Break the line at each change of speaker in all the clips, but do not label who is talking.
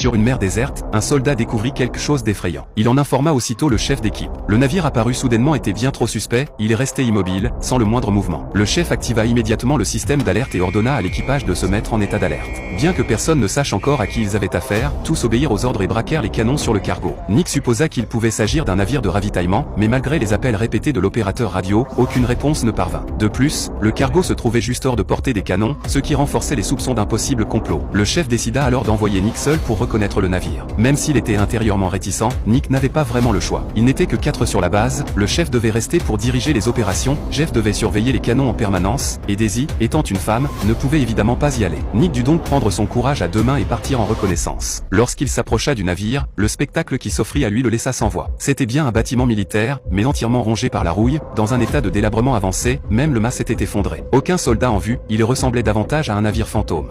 Sur une mer déserte, un soldat découvrit quelque chose d'effrayant. Il en informa aussitôt le chef d'équipe. Le navire apparu soudainement était bien trop suspect, il est resté immobile, sans le moindre mouvement. Le chef activa immédiatement le système d'alerte et ordonna à l'équipage de se mettre en état d'alerte. Bien que personne ne sache encore à qui ils avaient affaire, tous obéirent aux ordres et braquèrent les canons sur le cargo. Nick supposa qu'il pouvait s'agir d'un navire de ravitaillement, mais malgré les appels répétés de l'opérateur radio, aucune réponse ne parvint. De plus, le cargo se trouvait juste hors de portée des canons, ce qui renforçait les soupçons d'un possible complot. Le chef décida alors d'envoyer Nick seul pour reconnaître le navire. Même s'il était intérieurement réticent, Nick n'avait pas vraiment le choix. Il n'était que 4 sur la base, le chef devait rester pour diriger les opérations, Jeff devait surveiller les canons en permanence, et Daisy, étant une femme, ne pouvait évidemment pas y aller. Nick dut donc prendre son courage à 2 mains et partir en reconnaissance. Lorsqu'il s'approcha du navire, le spectacle qui s'offrit à lui le laissa sans voix. C'était bien un bâtiment militaire, mais entièrement rongé par la rouille, dans un état de délabrement avancé, même le mât s'était effondré. Aucun soldat en vue, il ressemblait davantage à un navire fantôme.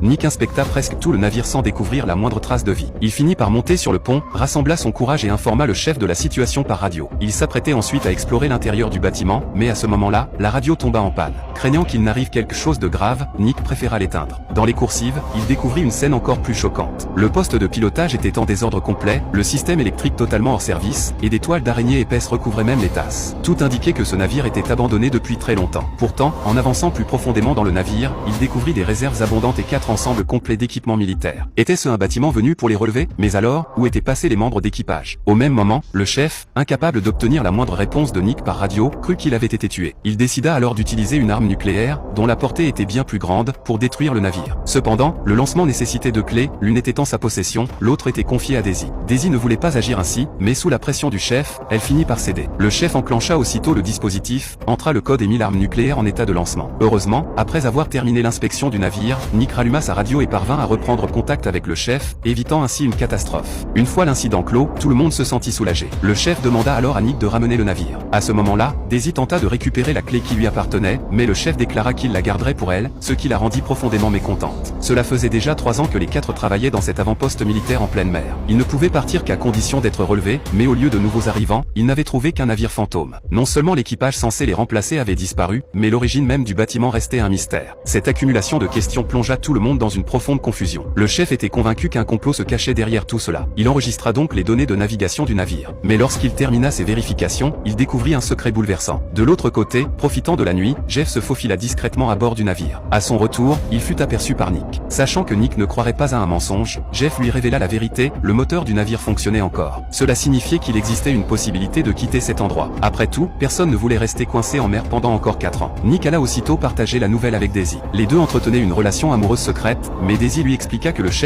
Nick inspecta presque tout le navire sans découvrir la moindre trace de vie. Il finit par monter sur le pont, rassembla son courage et informa le chef de la situation par radio. Il s'apprêtait ensuite à explorer l'intérieur du bâtiment, mais à ce moment-là, la radio tomba en panne. Craignant qu'il n'arrive quelque chose de grave, Nick préféra l'éteindre. Dans les coursives, il découvrit une scène encore plus choquante. Le poste de pilotage était en désordre complet, le système électrique totalement hors service, et des toiles d'araignée épaisses recouvraient même les tasses. Tout indiquait que ce navire était abandonné depuis très longtemps. Pourtant, en avançant plus profondément dans le navire, il découvrit des réserves abondantes et 4 ensemble complet d'équipements militaires. Était-ce un bâtiment venu pour les relever? Mais alors, où étaient passés les membres d'équipage? Au même moment, le chef, incapable d'obtenir la moindre réponse de Nick par radio, crut qu'il avait été tué. Il décida alors d'utiliser une arme nucléaire, dont la portée était bien plus grande, pour détruire le navire. Cependant, le lancement nécessitait 2 clés, l'une était en sa possession, l'autre était confiée à Daisy. Daisy ne voulait pas agir ainsi, mais sous la pression du chef, elle finit par céder. Le chef enclencha aussitôt le dispositif, entra le code et mit l'arme nucléaire en état de lancement. Heureusement, après avoir terminé l'inspection du navire, Nick ralluma sa radio et parvint à reprendre contact avec le chef, évitant ainsi une catastrophe. Une fois l'incident clos, tout le monde se sentit soulagé. Le chef demanda alors à Nick de ramener le navire. À ce moment-là, Daisy tenta de récupérer la clé qui lui appartenait, mais le chef déclara qu'il la garderait pour elle, ce qui la rendit profondément mécontente. Cela faisait déjà 3 ans que les 4 travaillaient dans cet avant-poste militaire en pleine mer. Ils ne pouvaient partir qu'à condition d'être relevés, mais au lieu de nouveaux arrivants, ils n'avaient trouvé qu'un navire fantôme. Non seulement l'équipage censé les remplacer avait disparu, mais l'origine même du bâtiment restait un mystère. Cette accumulation de questions plongea tout le monde dans une profonde confusion. Le chef était convaincu qu'un complot se cachait derrière tout cela. Il enregistra donc les données de navigation du navire. Mais lorsqu'il termina ses vérifications, il découvrit un secret bouleversant. De l'autre côté, profitant de la nuit, Jeff se faufila discrètement à bord du navire. À son retour, il fut aperçu par Nick. Sachant que Nick ne croirait pas à un mensonge, Jeff lui révéla la vérité, le moteur du navire fonctionnait encore. Cela signifiait qu'il existait une possibilité de quitter cet endroit. Après tout, personne ne voulait rester coincé en mer pendant encore 4 ans. Nick alla aussitôt partager la nouvelle avec Daisy. Les deux entretenaient une relation amoureuse secrète, mais Daisy lui expliqua que le chef